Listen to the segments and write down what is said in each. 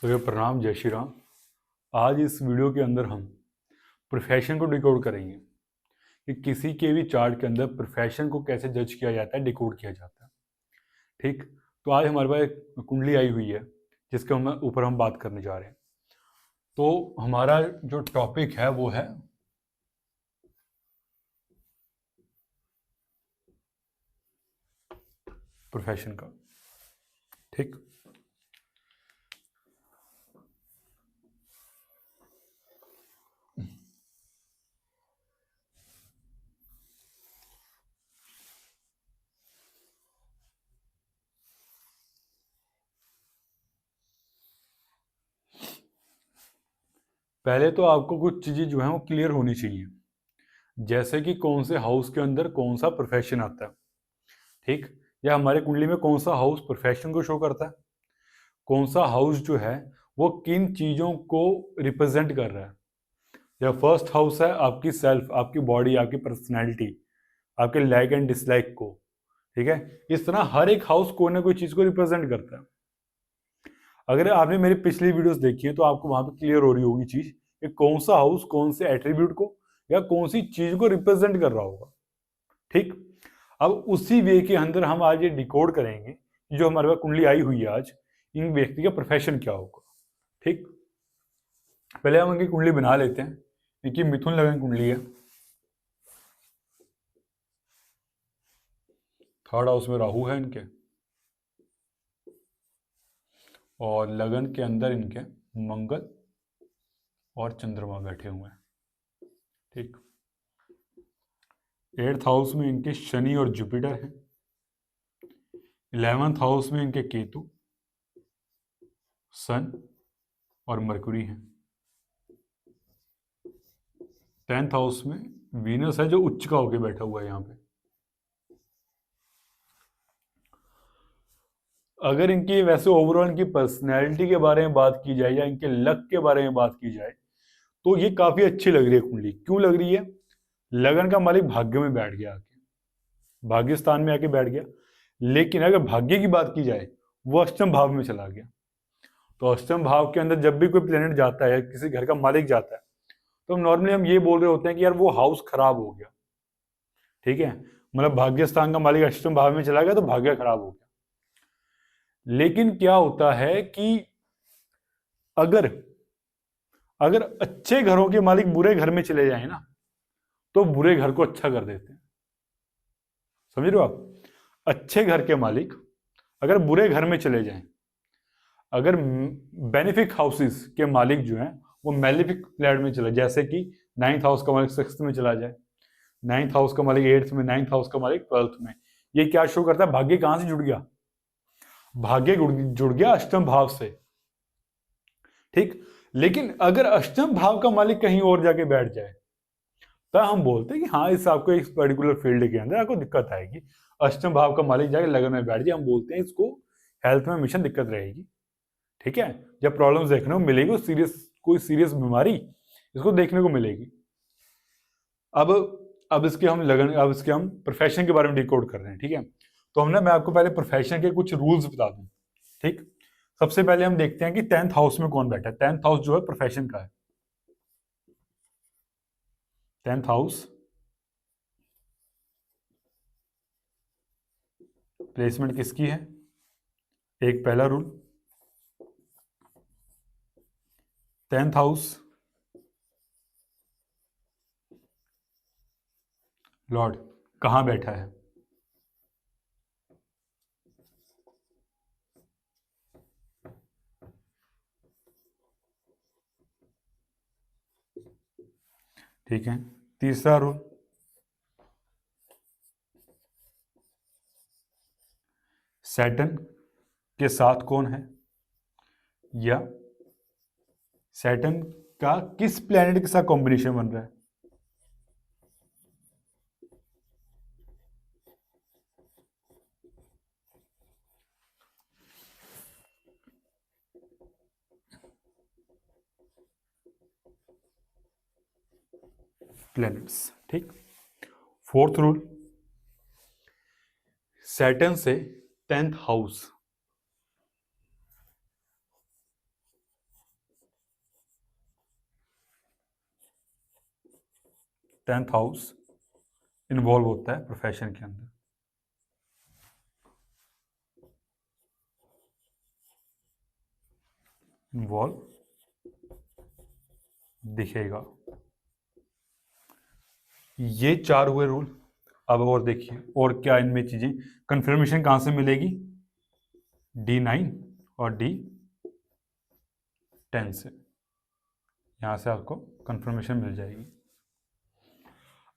सभी प्रणाम, जय श्री राम। आज इस वीडियो के अंदर हम प्रोफेशन को डिकोड करेंगे कि किसी के भी चार्ट के अंदर प्रोफेशन को कैसे जज किया जाता है, डिकोड किया जाता है। ठीक, तो आज हमारे पास एक कुंडली आई हुई है जिसके ऊपर हम बात करने जा रहे हैं। तो हमारा जो टॉपिक है वो है प्रोफेशन का। ठीक, पहले तो आपको कुछ चीजें जो है वो क्लियर होनी चाहिए, जैसे कि कौन से हाउस के अंदर कौन सा प्रोफेशन आता है। ठीक, या हमारे कुंडली में कौन सा हाउस प्रोफेशन को शो करता है, कौन सा हाउस जो है वो किन चीजों को रिप्रेजेंट कर रहा है। या फर्स्ट हाउस है आपकी सेल्फ, आपकी बॉडी, आपकी पर्सनैलिटी, आपके लाइक एंड डिसलाइक को। ठीक है, इस तरह हर एक हाउस कोई ना कोई चीज को रिप्रेजेंट करता है। अगर आपने मेरी पिछली वीडियोस देखी है तो आपको वहां पे क्लियर हो रही होगी चीज कि कौन सा हाउस कौन से एट्रीब्यूट को या कौन सी चीज को रिप्रेजेंट कर रहा होगा। ठीक, अब उसी वे के अंदर हम आज ये डिकोड करेंगे कि जो हमारे पास कुंडली आई हुई है आज, इन व्यक्ति का प्रोफेशन क्या होगा। ठीक, पहले हम इनकी कुंडली बना लेते हैं। इनकी मिथुन लगन कुंडली है, थर्ड हाउस में राहु है इनके, और लगन के अंदर इनके मंगल और चंद्रमा बैठे हुए हैं। ठीक, एट्थ हाउस में इनके शनि और जुपिटर हैं। 11th हाउस में इनके केतु, सन और मरकुरी हैं। 10th हाउस में वीनस है जो उच्च का होके बैठा हुआ है यहाँ पे। अगर इनकी वैसे ओवरऑल इनकी पर्सनैलिटी के बारे में बात की जाए या इनके लक के बारे में बात की जाए तो ये काफी अच्छी लग रही है कुंडली। क्यों लग रही है? लगन का मालिक भाग्य में बैठ गया, आके भाग्य स्थान में आके बैठ गया। लेकिन अगर भाग्य की बात की जाए वो अष्टम भाव में चला गया। तो अष्टम भाव के अंदर जब भी कोई प्लेनेट जाता है, किसी घर का मालिक जाता है, तो नॉर्मली हम ये बोल रहे होते हैं कि यार वो हाउस खराब हो गया। ठीक है, मतलब भाग्य स्थान का मालिक अष्टम भाव में चला गया तो भाग्य खराब हो गया। लेकिन क्या होता है कि अगर अगर अच्छे घरों के मालिक बुरे घर में चले जाए ना, तो बुरे घर को अच्छा कर देते हैं। समझ रहे हो आप? अच्छे घर के मालिक अगर बुरे घर में चले जाएं, अगर बेनिफिक हाउसेस के मालिक जो हैं वो मेलिफिक फ्लैट में चले, जैसे कि 9th हाउस का मालिक 6th में चला जाए, 9th हाउस का मालिक 8th में, 9th हाउस का मालिक 12th में, ये क्या शो करता है? भाग्य कहां से जुड़ गया? भाग्य जुड़ गया अष्टम भाव से। ठीक, लेकिन अगर अष्टम भाव का मालिक कहीं और जाके बैठ जाए तो हम बोलते हैं कि हाँ, इस आपको एक पर्टिकुलर फील्ड के अंदर आपको दिक्कत आएगी। अष्टम भाव का मालिक जाके लगन में बैठ जाए, हम बोलते हैं इसको हेल्थ में मिशन दिक्कत रहेगी। ठीक है, जब प्रॉब्लम्स देखने को मिलेगी, कोई सीरियस बीमारी इसको देखने को मिलेगी। अब इसके हम प्रोफेशन के बारे में डिकोड कर रहे हैं। ठीक है, तो हमने मैं आपको पहले प्रोफेशन के कुछ रूल्स बता दूं। ठीक, सबसे पहले हम देखते हैं कि 10th हाउस में कौन बैठा है। 10th हाउस जो है प्रोफेशन का है। 10th हाउस प्लेसमेंट किसकी है? एक पहला रूल, 10th हाउस लॉर्ड कहां बैठा है? ठीक है, तीसरा रूल, सैटर्न के साथ कौन है, या सैटर्न का किस प्लैनेट के साथ कॉम्बिनेशन बन रहा है? प्लैनेट्स। ठीक, फोर्थ रूल, सैटर्न से 10th house 10th house involve होता है प्रोफेशन के अंदर। इन्वॉल्व दिखेगा। ये 4 हुए रूल। अब और देखिए और क्या इनमें चीजें, कंफर्मेशन कहां से मिलेगी, D9 और D10 से, यहां से आपको कंफर्मेशन मिल जाएगी।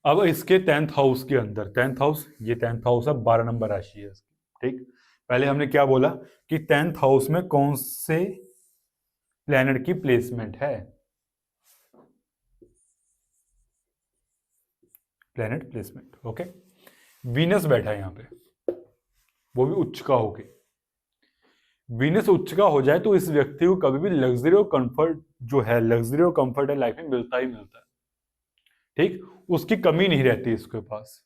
अब इसके 10th हाउस के अंदर, 10th हाउस, ये 10th हाउस है, 12 नंबर राशि है इसकी, ठीक। पहले हमने क्या बोला कि 10th हाउस में कौन से प्लैनेट की प्लेसमेंट है, प्लैनेट प्लेसमेंट, ओके। वीनस बैठा है यहां पे, वो भी उच्च का होके। वीनस उच्च का हो जाए तो इस व्यक्ति को कभी भी लग्जरी और कंफर्ट जो है, लग्जरी और कंफर्ट है लाइफ में मिलता ही मिलता है, ठीक। उसकी कमी नहीं रहती इसके पास।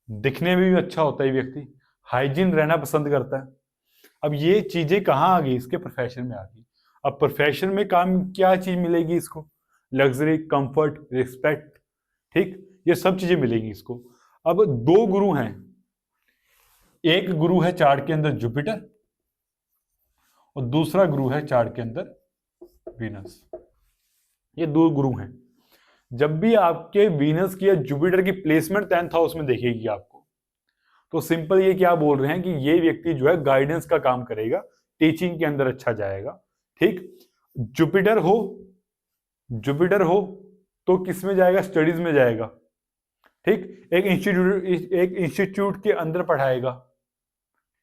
दिखने में भी अच्छा होता है व्यक्ति, हाइजीन रहना पसंद करता है। अब ये चीजें कहाँ आ गई, इसके प्रोफेशन में आ गई। अब प्रोफेशन में काम क्या चीज मिलेगी इसको, लग्जरी, कंफर्ट, रिस्पेक्ट, ठीक, ये सब चीजें मिलेंगी इसको। अब 2 गुरु हैं, एक गुरु है चार्ट के अंदर जुपिटर और दूसरा गुरु है चार्ट के अंदर वीनस। ये 2 गुरु हैं। जब भी आपके वीनस की या जुपिटर की प्लेसमेंट 10th हाउस में देखेगी आपको, तो सिंपल ये क्या बोल रहे हैं कि ये व्यक्ति जो है गाइडेंस का काम करेगा, टीचिंग के अंदर अच्छा जाएगा, ठीक। जुपिटर हो, जुपिटर हो तो किस में जाएगा, स्टडीज में जाएगा, ठीक। एक इंस्टीट्यूट के अंदर पढ़ाएगा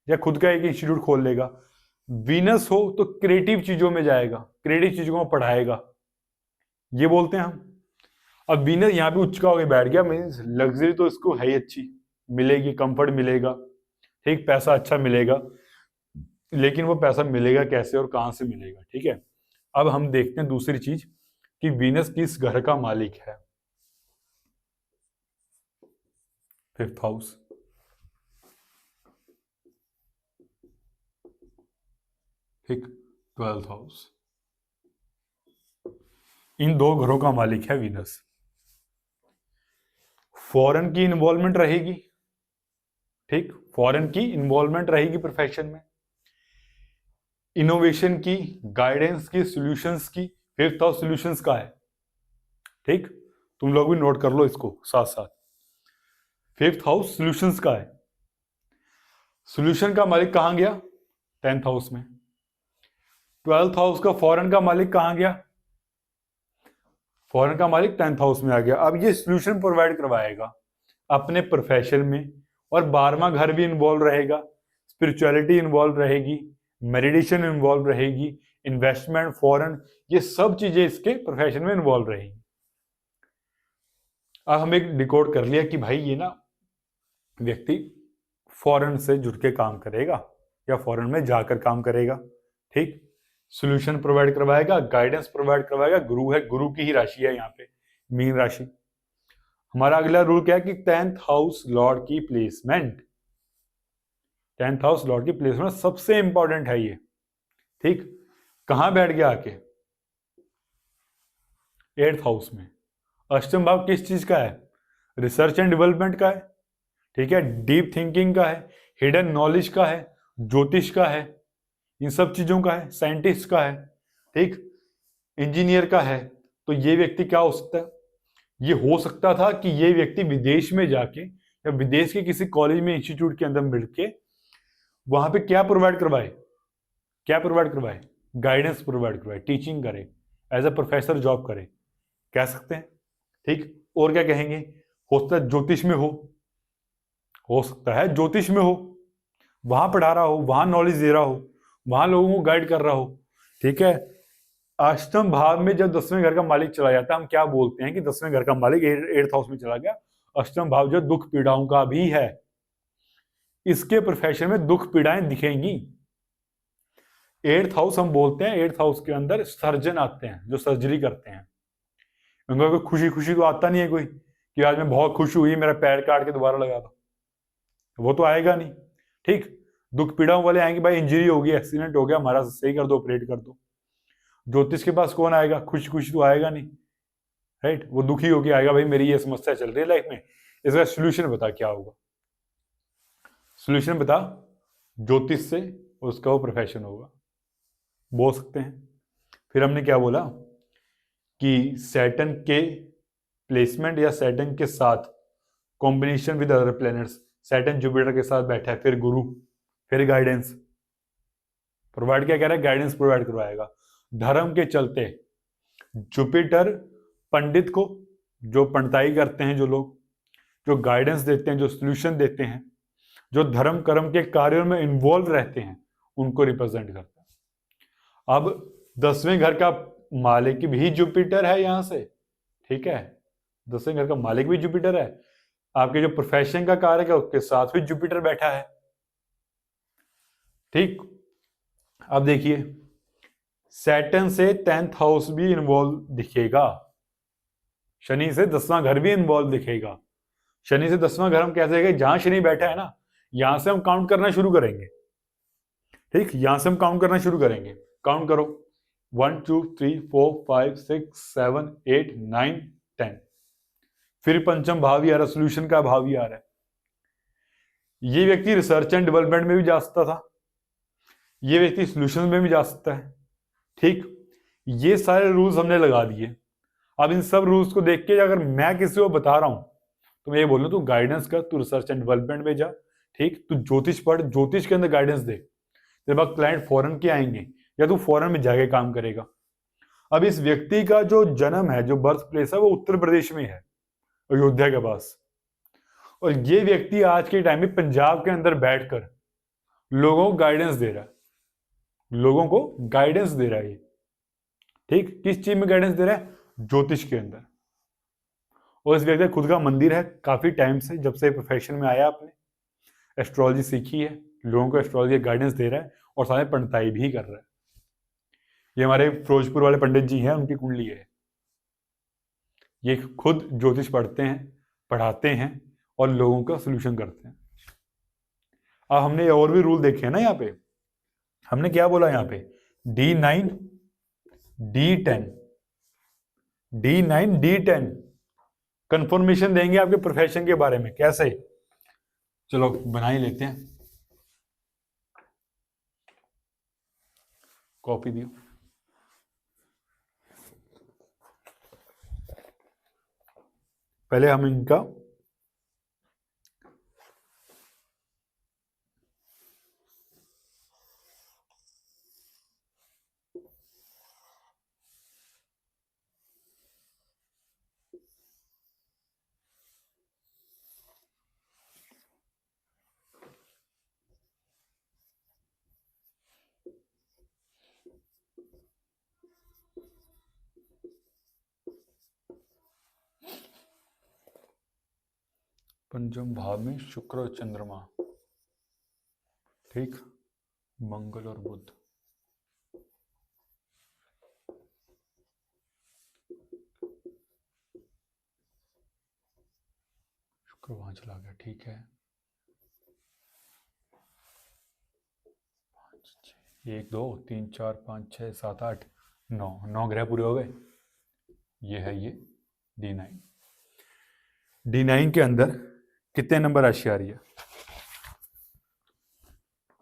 या खुद का एक इंस्टीट्यूट खोल लेगा। वीनस हो तो क्रिएटिव चीजों में जाएगा, क्रिएटिव चीजों में पढ़ाएगा, ये बोलते हैं हम। अब वीनस यहाँ पे उच्च का होकर बैठ गया, मीन्स लग्जरी तो इसको है ही अच्छी मिलेगी, कंफर्ट मिलेगा, ठीक, पैसा अच्छा मिलेगा, लेकिन वो पैसा मिलेगा कैसे और कहां से मिलेगा, ठीक है। अब हम देखते हैं दूसरी चीज कि वीनस किस घर का मालिक है। 5th हाउस, ठीक, 12th हाउस, इन 2 घरों का मालिक है वीनस। फॉरेन की इन्वॉल्वमेंट रहेगी, ठीक, फॉरेन की इन्वॉल्वमेंट रहेगी प्रोफेशन में, इनोवेशन की, गाइडेंस की, सॉल्यूशंस की। 5th हाउस सॉल्यूशंस का है, ठीक, तुम लोग भी नोट कर लो इसको साथ साथ। 5th हाउस सॉल्यूशंस का है। सॉल्यूशन का मालिक कहां गया, 10th हाउस में। 12th हाउस का फॉरेन का मालिक कहां गया, फॉरेन का मालिक 10th हाउस में आ गया। अब ये सॉल्यूशन प्रोवाइड करवाएगा अपने प्रोफेशन में, और 12वां घर भी इन्वॉल्व रहेगा, स्पिरिचुअलिटी इन्वॉल्व रहेगी, मेडिटेशन इन्वॉल्व रहेगी, इन्वेस्टमेंट, फॉरेन, ये सब चीजें इसके प्रोफेशन में इन्वॉल्व रहेगी। अब हम एक डिकोड कर लिया कि भाई ये ना व्यक्ति फॉरेन से जुड़ के काम करेगा या फॉरेन में जाकर काम करेगा, ठीक। सॉल्यूशन प्रोवाइड करवाएगा, गाइडेंस प्रोवाइड करवाएगा, गुरु है, गुरु की ही राशि है यहाँ पे, मीन राशि। हमारा अगला रूल क्या है कि 10th हाउस लॉर्ड की प्लेसमेंट, 10th हाउस लॉर्ड की प्लेसमेंट सबसे इंपॉर्टेंट है ये, ठीक। कहां बैठ गया आके, 8th हाउस में। अष्टम भाव किस चीज का है, रिसर्च एंड डेवलपमेंट का है, ठीक है, डीप थिंकिंग का है, हिडन नॉलेज का है, ज्योतिष का है, इन सब चीजों का है, साइंटिस्ट का है, ठीक, इंजीनियर का है। तो ये व्यक्ति क्या हो सकता है, ये हो सकता था कि ये व्यक्ति विदेश में जाके या विदेश के किसी कॉलेज में, इंस्टीट्यूट के अंदर मिलके वहां पे क्या प्रोवाइड करवाए, क्या प्रोवाइड करवाए, गाइडेंस प्रोवाइड करवाए, टीचिंग करे, एज अ प्रोफेसर जॉब करे, कह सकते हैं, ठीक। और क्या कहेंगे, हो सकता है ज्योतिष में हो सकता है ज्योतिष में हो, वहां पढ़ा रहा हो, वहां नॉलेज दे रहा हो, वहां लोगों को गाइड कर रहा हो, ठीक है। अष्टम भाव में जब 10वें घर का मालिक चला जाता है, हम क्या बोलते हैं कि 10वें घर का मालिक 8th हाउस में चला गया। अष्टम भाव जो दुख पीड़ाओं का भी है, इसके प्रोफेशन में दुख पीड़ाएं दिखेंगी। 8th हाउस हम बोलते हैं, 8th हाउस के अंदर सर्जन आते हैं जो सर्जरी करते हैं। उनका कोई खुशी खुशी तो आता नहीं है कोई कि आज मैं बहुत खुश हुई, मेरा पैर काट के दोबारा लगा दो, वो तो आएगा नहीं, ठीक। दुख पीड़ाओं वाले आएंगे, भाई इंजरी हो गई, एक्सीडेंट हो गया, हमारा सही कर दो, ऑपरेट कर दो। ज्योतिष के पास कौन आएगा, खुशी खुशी तो आएगा नहीं, राइट। वो दुखी होके आएगा, भाई मेरी ये समस्या चल रही है लाइफ में, इसका सोल्यूशन बता क्या होगा। सोल्यूशन बता, ज्योतिष से उसका वो प्रोफेशन होगा, बोल सकते हैं। फिर हमने क्या बोला कि सैटर्न के प्लेसमेंट या सैटर्न के साथ combination with other planets, Saturn Jupiter के साथ बैठा है, फिर गुरु, फिर गाइडेंस प्रोवाइड, क्या कह रहा है, गाइडेंस प्रोवाइड करवाएगा। धर्म के चलते जुपिटर पंडित को, जो पंडिताई करते हैं जो लोग, जो गाइडेंस देते हैं, जो सोल्यूशन देते हैं, जो धर्म कर्म के कार्यों में इन्वॉल्व रहते हैं, उनको रिप्रेजेंट करता है। अब 10वें घर का मालिक भी जुपिटर है यहां से, ठीक है, 10वें घर का मालिक भी जुपिटर है, आपके जो प्रोफेशन का कारक है उसके साथ भी जुपिटर बैठा है, ठीक। अब देखिए, सैटर्न से 10th हाउस भी इन्वॉल्व दिखेगा, शनि से 10वां घर भी इन्वॉल्व दिखेगा। शनि से 10वां घर हम कैसे गए, जहां शनि बैठा है ना, यहां से हम काउंट करना शुरू करेंगे, ठीक, यहां से हम काउंट करना शुरू करेंगे। काउंट करो, 1 2 3 4 5 6 7 8 9 10, फिर पंचम भाव ही आ रहा, सोल्यूशन का भाव ही आ रहा है। ये व्यक्ति रिसर्च एंड डेवलपमेंट में भी जा सकता था, ये व्यक्ति सोल्यूशन में भी जा सकता है, ठीक। ये सारे रूल्स हमने लगा दिए। अब इन सब रूल्स को देख के अगर मैं किसी को बता रहा हूं तो मैं ये बोल रहा हूं, तू गाइडेंस कर, तू रिसर्च एंड डेवलपमेंट में जा, ठीक, तू ज्योतिष पढ़, ज्योतिष के अंदर गाइडेंस दे, तेरे पास क्लाइंट फॉरेन के आएंगे या तू फॉरेन में जाके काम करेगा। अब इस व्यक्ति का जो जन्म है, जो बर्थ प्लेस है, वो उत्तर प्रदेश में है, अयोध्या के पास, और ये व्यक्ति आज के टाइम में पंजाब के अंदर बैठकर लोगों को गाइडेंस दे रहा है, लोगों को गाइडेंस दे रहा है ये, ठीक। किस चीज में गाइडेंस दे रहा है, ज्योतिष के अंदर। और इस व्यक्ति का खुद का मंदिर है, काफी टाइम से, जब से प्रोफेशन में आया आपने एस्ट्रोलॉजी सीखी है, लोगों को एस्ट्रोलॉजी गाइडेंस दे रहा है और साथ में पंडिताई भी कर रहा है। ये हमारे फिरोजपुर वाले पंडित जी हैं, उनकी कुंडली है, ये खुद ज्योतिष पढ़ते हैं, पढ़ाते हैं और लोगों का सोल्यूशन करते हैं। अब हमने और भी रूल देखे हैं ना, यहाँ पे हमने क्या बोला, यहाँ पे D9 D10, D9 D10 confirmation देंगे आपके प्रोफेशन के बारे में। कैसे, चलो बना ही लेते हैं, कॉपी दियो। पहले हम इनका पंचम भाव में शुक्र और चंद्रमा, ठीक, मंगल और बुध, शुक्र वहां चला गया, ठीक है। 1 2 3 4 5 6 7 8 9 ग्रह पूरे हो गए। ये है ये D9। D9 के अंदर कितने नंबर राशि आ रही है,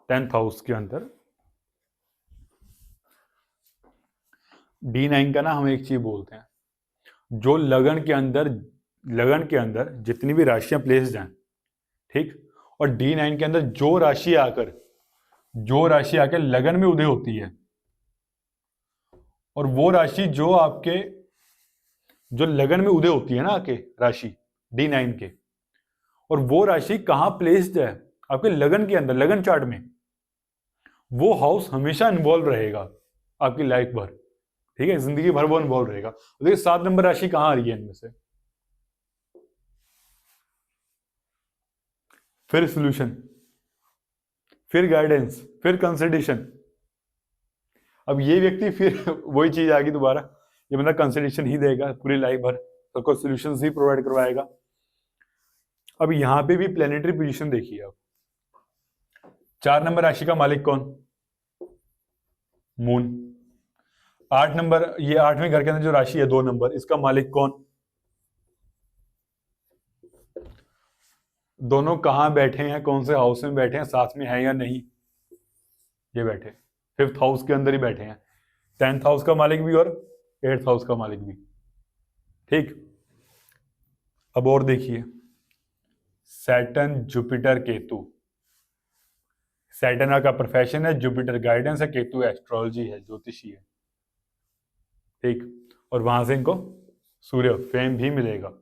10th हाउस के अंदर। D9 का ना हम एक चीज बोलते हैं, जो लगन के अंदर जितनी भी राशियां प्लेस्ड हैं, ठीक, और D9 के अंदर जो राशि आकर लगन में उदय होती है, और वो राशि जो आपके जो लगन में उदय होती है ना, आके राशि D9 के, और वो राशि कहां प्लेस्ड है आपके लगन के अंदर, लगन चार्ट में, वो हाउस हमेशा इन्वॉल्व रहेगा आपकी लाइफ भर, ठीक है, जिंदगी भर वो इन्वॉल्व रहेगा। देखिए 7 नंबर राशि कहां आ रही है इनमें से, फिर सोल्यूशन, फिर गाइडेंस, फिर कंसल्टेशन। अब ये व्यक्ति फिर वही चीज आ गई दोबारा, ये बंदा कंसल्टेशन ही देगा पूरी लाइफ भर, सबको सोल्यूशंस ही प्रोवाइड करवाएगा। अब यहां पे भी प्लेनेटरी पोजीशन देखिए आप, 4 नंबर राशि का मालिक कौन, मून। 8 नंबर, ये 8वें घर के अंदर जो राशि है 2 नंबर, इसका मालिक कौन, दोनों कहाँ बैठे हैं, कौन से हाउस में बैठे हैं, साथ में है या नहीं, ये बैठे 5th हाउस के अंदर ही बैठे हैं, 10th हाउस का मालिक भी और 8th हाउस का मालिक भी। ठीक, अब और देखिए, सैटर्न जुपिटर केतु। सैटर्न का प्रोफेशन है, जुपिटर गाइडेंस है, केतु एस्ट्रोलॉजी है, ज्योतिषी है। ठीक, और वहां से इनको सूर्य फेम भी मिलेगा।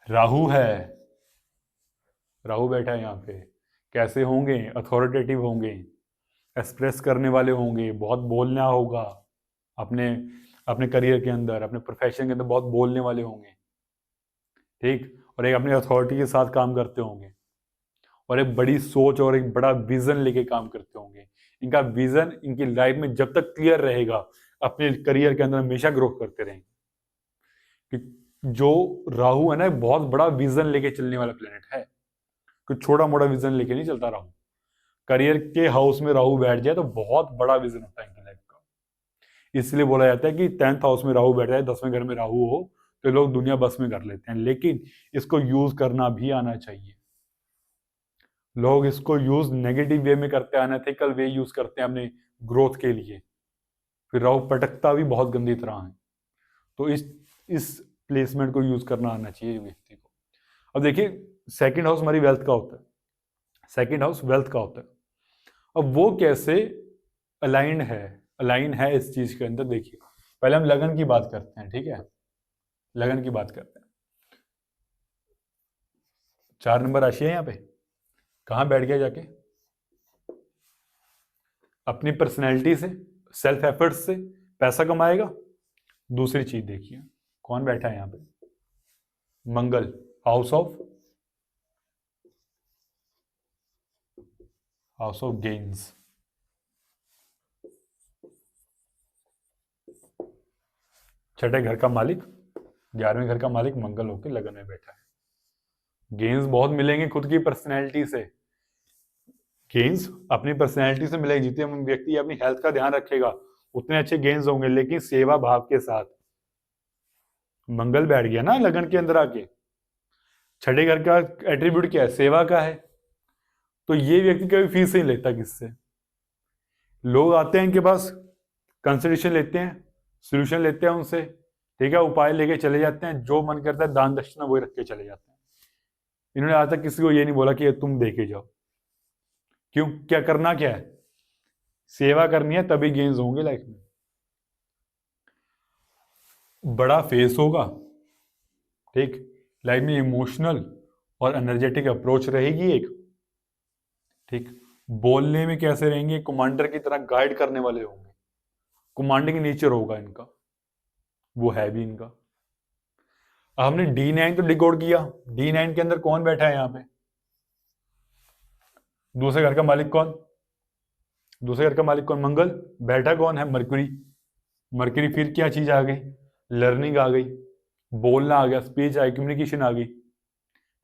राहु है, राहु बैठा है यहाँ पे, कैसे होंगे, अथॉरिटेटिव होंगे, एक्सप्रेस करने वाले होंगे, बहुत बोलना होगा अपने अपने करियर के अंदर, अपने प्रोफेशन के अंदर बहुत बोलने वाले होंगे। ठीक, और एक अपनी अथॉरिटी के साथ काम करते होंगे, और एक बड़ी सोच और एक बड़ा विजन लेके काम करते होंगे। इनका विजन इनकी लाइफ में जब तक क्लियर रहेगा, अपने करियर के अंदर हमेशा ग्रो करते रहेंगे। कि जो राहु है ना, बहुत बड़ा विजन लेके चलने वाला प्लेनेट है, कुछ छोटा मोटा विजन लेके नहीं चलता राहु। करियर के हाउस में राहु बैठ जाए तो बहुत बड़ा विजन होता है इनकी लाइफ का। इसलिए बोला जाता है कि 10th हाउस में राहु बैठ जाए, 10वें घर में राहु हो, तो लोग दुनिया बस में कर लेते हैं। लेकिन इसको यूज करना भी आना चाहिए। लोग इसको यूज नेगेटिव वे में करते हैं, अनएथिकल वे यूज करते हैं अपने ग्रोथ के लिए, फिर राहु पटकता भी बहुत गंदी तरह है। तो इस प्लेसमेंट को यूज करना आना चाहिए व्यक्ति को। अब देखिए, सेकंड हाउस हमारी वेल्थ का होता है, सेकंड हाउस वेल्थ का होता है। अब वो कैसे अलाइन है इस चीज के अंदर, देखिए पहले हम लगन की बात करते हैं। ठीक है, लगन की बात करते हैं। 4 नंबर राशि है यहाँ पे, कहाँ बैठ गया जाके, अपनी पर्सनैलिटी से, सेल्फ एफर्ट से पैसा कमाएगा। दूसरी चीज देखिए, कौन बैठा है यहाँ पे, मंगल, हाउस ऑफ गेन्स। छठे घर का मालिक, 11वें घर का मालिक मंगल होकर लगन में बैठा है। गेन्स बहुत मिलेंगे खुद की पर्सनैलिटी से, गेन्स अपनी पर्सनैलिटी से मिलेंगे। जितने व्यक्ति अपनी हेल्थ का ध्यान रखेगा उतने अच्छे गेन्स होंगे, लेकिन सेवा भाव के साथ। मंगल बैठ गया ना लगन के अंदर आके, छठे घर का एट्रीब्यूट क्या है, सेवा का है। तो ये व्यक्ति कभी फीस नहीं लेता किससे, लोग आते हैं इनके पास, कंसल्टेशन लेते हैं, सोल्यूशन लेते हैं उनसे, ठीक है, उपाय लेके चले जाते हैं, जो मन करता है दान दक्षिणा वही रख के चले जाते हैं। इन्होंने आज तक किसी को ये नहीं बोला कि तुम दे के जाओ। क्यों, क्या करना क्या है, सेवा करनी है, तभी गेन्स होंगे लाइफ में। बड़ा फेस होगा, ठीक, लाइफ में इमोशनल और एनर्जेटिक अप्रोच रहेगी एक, ठीक, बोलने में कैसे रहेंगे, कमांडर की तरह गाइड करने वाले होंगे, कमांडिंग नेचर होगा इनका, वो है भी इनका। हमने D9 तो डिकोड किया, D9 के अंदर कौन बैठा है यहाँ पे, दूसरे घर का मालिक कौन, दूसरे घर का मालिक कौन, मंगल। बैठा कौन है, मरकरी। मरकरी फिर क्या चीज आ गई, लर्निंग आ गई, बोलना आ गया, स्पीच आई, कम्युनिकेशन आ गई।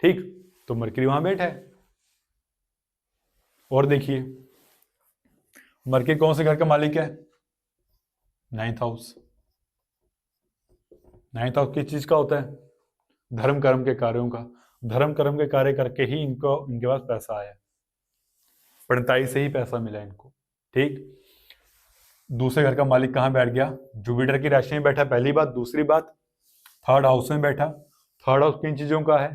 ठीक, तो मरकरी वहां बैठा है। और देखिए, मरकरी कौन से घर का मालिक है, 9th हाउस। 9th हाउस किस चीज का होता है, धर्म कर्म के कार्यों का। धर्म कर्म के कार्य करके ही इनको, इनके पास पैसा आया, पढ़ताई से ही पैसा मिला इनको। ठीक, दूसरे घर का मालिक कहाँ बैठ गया, जुपिटर की राशि में बैठा, पहली बात। दूसरी बात, 3rd हाउस में बैठा। 3rd हाउस किन चीजों का है,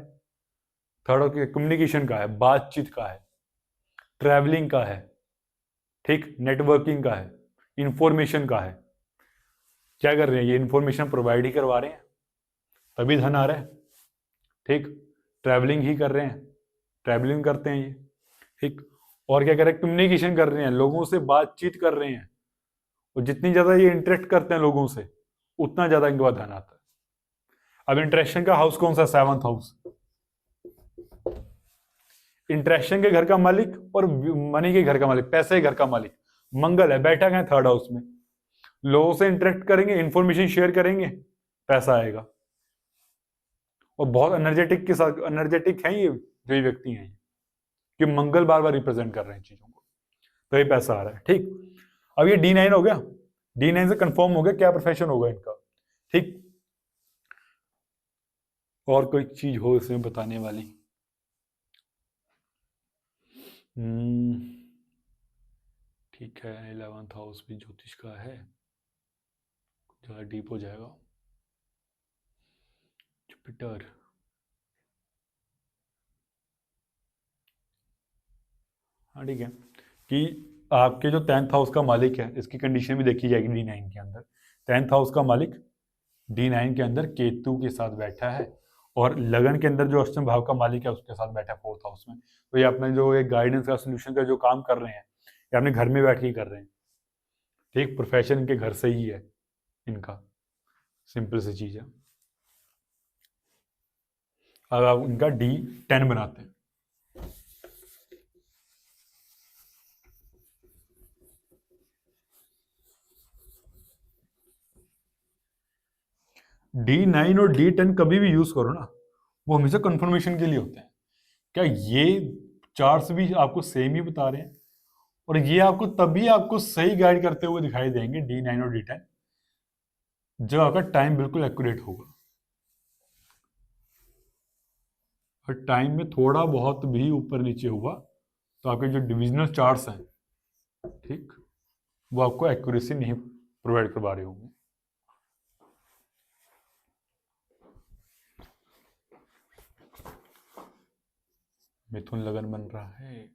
3rd हाउस कम्युनिकेशन का है, बातचीत का है, ट्रैवलिंग का है, ठीक, नेटवर्किंग का है, इंफॉर्मेशन का है। क्या कर रहे हैं ये, इंफॉर्मेशन प्रोवाइड ही करवा रहे हैं, तभी धन आ रहा है। ठीक, ट्रैवलिंग ही कर रहे हैं, ट्रैवलिंग करते हैं ये। ठीक, और क्या कर रहे हैं, कम्युनिकेशन कर रहे हैं, लोगों से बातचीत कर रहे हैं, और जितनी ज्यादा ये इंटरेक्ट करते हैं लोगों से, उतना ज्यादा इनके पास धन आता है। अब इंटरेक्शन का हाउस कौन सा, 7th हाउस। इंटरेक्शन के घर का मालिक और मनी के घर का मालिक, पैसे के घर का मालिक मंगल है, बैठा है 3rd हाउस में। लोगों से इंटरेक्ट करेंगे, इंफॉर्मेशन शेयर करेंगे, पैसा आएगा। और बहुत एनर्जेटिक के साथ, एनर्जेटिक है ये जो व्यक्ति हैं, कि मंगल बार बार रिप्रेजेंट कर रहे हैं चीजों को, तो ये पैसा आ रहा है। ठीक, अब ये D9 हो गया, D9 से कंफर्म हो गया क्या प्रोफेशन होगा इनका। ठीक, और कोई चीज हो इसमें बताने वाली, हम्म, ठीक है, 11th हाउस भी ज्योतिष का है, ज़्यादा डीप हो जाएगा। जुपिटर, हाँ ठीक है, कि आपके जो 10th हाउस का मालिक है, इसकी कंडीशन भी देखी जाएगी D9 के अंदर। 10th हाउस का मालिक D9 के अंदर केतु के साथ बैठा है, और लगन के अंदर जो अष्टम भाव का मालिक है उसके साथ बैठा है 4th हाउस में। तो ये अपने जो एक गाइडेंस का सोल्यूशन का जो काम कर रहे हैं, ये अपने घर में बैठ के ही कर रहे हैं। ठीक, प्रोफेशन इनके घर से ही है इनका, सिंपल सी चीज़ है। अब आप इनका D10 बनाते हैं। D9 और D10 कभी भी यूज करो ना, वो हमेशा कंफर्मेशन के लिए होते हैं। क्या ये चार्ट्स भी आपको सेम ही बता रहे हैं, और ये आपको तभी आपको सही गाइड करते हुए दिखाई देंगे D9 और D10, जब आपका टाइम बिल्कुल एक्यूरेट होगा। और टाइम में थोड़ा बहुत भी ऊपर नीचे हुआ तो आपके जो डिविजनल चार्ट्स हैं, ठीक, वो आपको एक्यूरेसी नहीं प्रोवाइड करवा रहे होंगे। मिथुन लगन बन रहा है।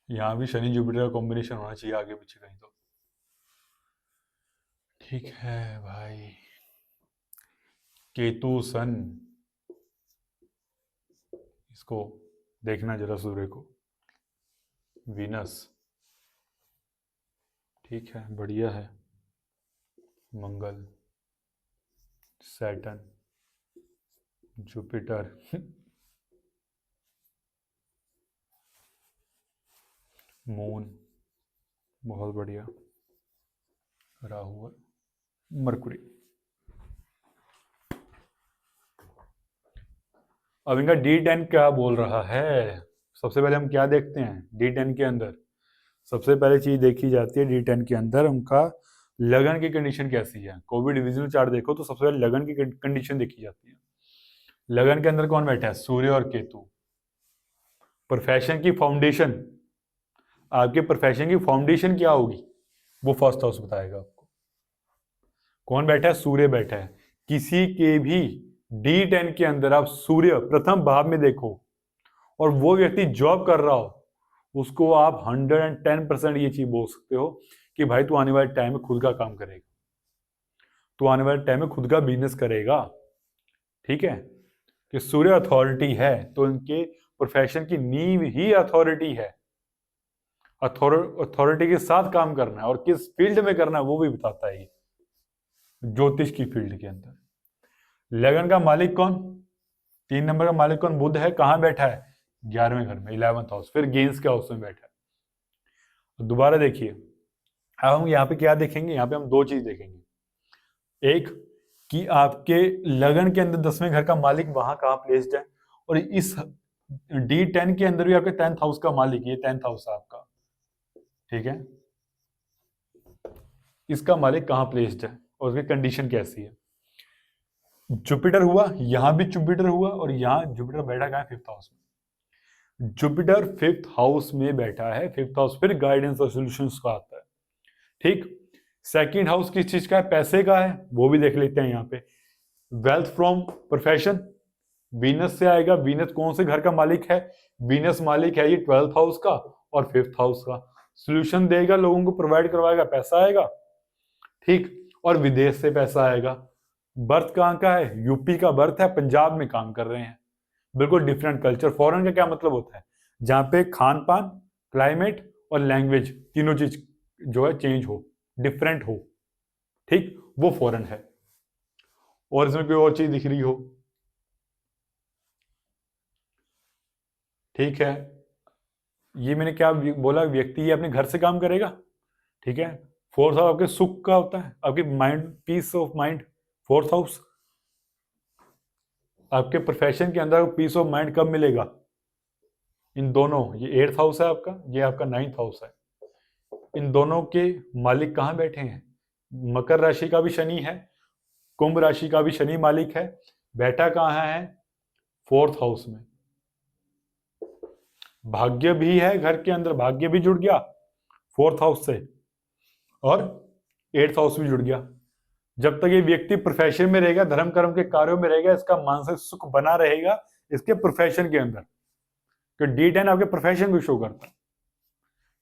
यहाँ भी शनि जुपिटर का कॉम्बिनेशन होना चाहिए आगे पीछे कहीं तो। ठीक है भाई, केतु सन, इसको देखना जरा सूर्य को। वीनस, ठीक है, बढ़िया है। मंगल, सैटर्न, जुपिटर मून, बहुत बढ़िया। राहु और मरकुरी। अब इनका D10 क्या बोल रहा है? सबसे पहले हम क्या देखते हैं D10 के अंदर? सबसे पहले चीज देखी जाती है D10 के अंदर उनका लगन की कंडीशन कैसी है। कोविड डिविजनल चार्ट देखो तो सबसे पहले लगन की कंडीशन देखी जाती है। लगन के अंदर कौन बैठा है? सूर्य और केतु। प्रोफेशन की फाउंडेशन, आपके प्रोफेशन की फाउंडेशन क्या होगी वो फर्स्ट हाउस बताएगा आपको। कौन बैठा है? सूर्य बैठा है। किसी के भी D10 के अंदर आप सूर्य प्रथम भाव में देखो और वो व्यक्ति जॉब कर रहा हो, उसको आप 110% ये चीज बोल सकते हो कि भाई तू आने वाले टाइम में खुद का काम करेगा, तू आने वाले टाइम में खुद का बिजनेस करेगा। ठीक है, कि सूर्य अथॉरिटी है तो इनके प्रोफेशन की नींव ही अथॉरिटी है। अथॉरिटी के साथ काम करना है और किस फील्ड में करना है वो भी बताता है ये, ज्योतिष की फील्ड के अंदर। लगन का मालिक कौन? 3 नंबर का मालिक कौन? बुध है। कहां बैठा है? 11वें घर में, 11th हाउस, फिर गेंस के हाउस में बैठा है। तो दोबारा देखिए, अब हम यहाँ पे क्या देखेंगे? यहाँ पे हम दो चीज देखेंगे। एक, कि आपके लगन के अंदर 10वें घर का मालिक वहां कहाँ प्लेस्ड है, और इस D10 के अंदर भी आपके 10th हाउस का मालिक, ये 10th हाउस है आपका, ठीक है, इसका मालिक कहाँ प्लेस्ड है और उसकी कंडीशन कैसी है। जुपिटर हुआ, यहां भी जुपिटर हुआ, और यहां जुपिटर बैठा कहाँ है? 5th हाउस में। जुपिटर 5th हाउस में बैठा है। 5th हाउस फिर गाइडेंस और सॉल्यूशंस का आता है। ठीक, सेकंड हाउस किस चीज का है? पैसे का है, वो भी देख लेते हैं यहाँ पे। वेल्थ फ्रॉम प्रोफेशन, वीनस से आएगा। वीनस कौन से घर का मालिक है? वीनस मालिक है ये 12th हाउस का और 5th हाउस का। सोल्यूशन देगा, लोगों को प्रोवाइड करवाएगा, पैसा आएगा। ठीक, और विदेश से पैसा आएगा। बर्थ कहाँ का है? यूपी का बर्थ है, पंजाब में काम कर रहे हैं। बिल्कुल डिफरेंट कल्चर। फॉरेन का क्या मतलब होता है? जहां पे खान पान, क्लाइमेट और लैंग्वेज तीनों चीज जो है चेंज हो, डिफरेंट हो, ठीक, वो फॉरेन है। और इसमें कोई और चीज दिख रही हो, ठीक है, ये मैंने क्या बोला? व्यक्ति ये अपने घर से काम करेगा, ठीक है। फोर्थ हाउस आपके सुख का होता है, आपकी mind, peace of mind. Fourth house आपके प्रोफेशन के अंदर पीस ऑफ माइंड कब मिलेगा? इन दोनों, ये 8th हाउस है आपका, ये आपका 9th हाउस है। इन दोनों के मालिक कहाँ बैठे हैं? मकर राशि का भी शनि है, कुंभ राशि का भी शनि मालिक है, बैठा कहाँ है? 4th हाउस में। भाग्य भी है घर के अंदर, भाग्य भी जुड़ गया 4th हाउस से, और 8th हाउस भी जुड़ गया। जब तक ये व्यक्ति प्रोफेशन में रहेगा, धर्म कर्म के कार्यों में रहेगा, इसका मानसिक सुख बना रहेगा इसके प्रोफेशन के अंदर। तो D10 आपके प्रोफेशन को शो करता है।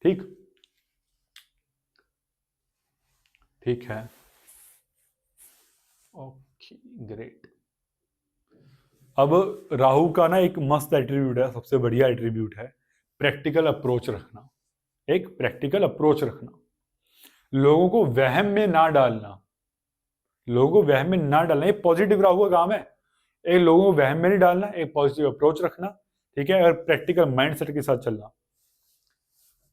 ठीक, ठीक है, ओके, ग्रेट। अब राहु का ना एक मस्त एट्रीब्यूट है, सबसे बढ़िया एट्रीब्यूट है, प्रैक्टिकल अप्रोच रखना। एक प्रैक्टिकल अप्रोच रखना, लोगों को वहम में ना डालना, लोगों को वहम में ना डालना, ये पॉजिटिव राहु का काम है। एक लोगों को वहम में नहीं डालना, एक पॉजिटिव अप्रोच रखना, ठीक है, और प्रैक्टिकल माइंडसेट के साथ चलना।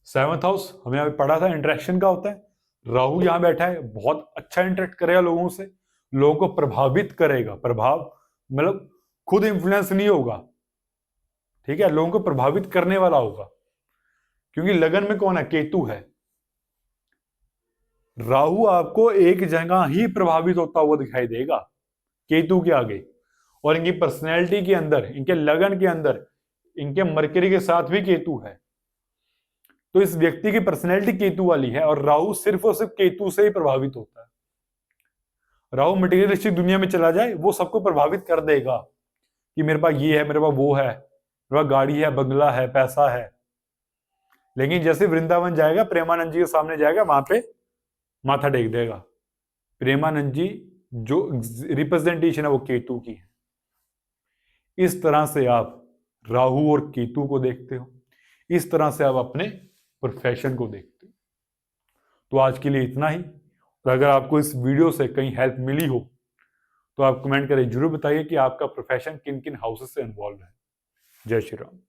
7th हाउस हमें अभी पढ़ा था इंटरेक्शन का होता है। राहु यहां बैठा है, बहुत अच्छा इंटरेक्ट करेगा लोगों से, लोगों को प्रभावित करेगा। प्रभाव मतलब खुद इंफ्लुएंस नहीं होगा, ठीक है, लोगों को प्रभावित करने वाला होगा, क्योंकि लगन में कौन है? केतु है। राहु आपको एक जगह ही प्रभावित होता हुआ दिखाई देगा केतु के आगे, और इनकी पर्सनैलिटी के अंदर, इनके लगन के अंदर, इनके मरकरी के साथ भी केतु है। तो इस व्यक्ति की पर्सनैलिटी केतु वाली है, और राहु सिर्फ और सिर्फ केतु से ही प्रभावित होता है। राहु मटेरियलिस्टिक दुनिया में चला जाए, वो सबको प्रभावित कर देगा कि मेरे पास ये है, मेरे पास वो है, मेरे पास गाड़ी है, बंगला है, पैसा है। लेकिन जैसे वृंदावन जाएगा, प्रेमानंद जी के सामने जाएगा, वहां पे माथा टेक देगा। प्रेमानंद जी जो रिप्रेजेंटेशन है वो केतु की है। इस तरह से आप राहु और केतु को देखते हो, इस तरह से आप अपने प्रोफेशन को देखते हो। तो आज के लिए इतना ही, और अगर आपको इस वीडियो से कहीं हेल्प मिली हो तो आप कमेंट करें, जरूर बताइए कि आपका प्रोफेशन किन किन हाउसेस से इन्वॉल्व है। जय श्री राम।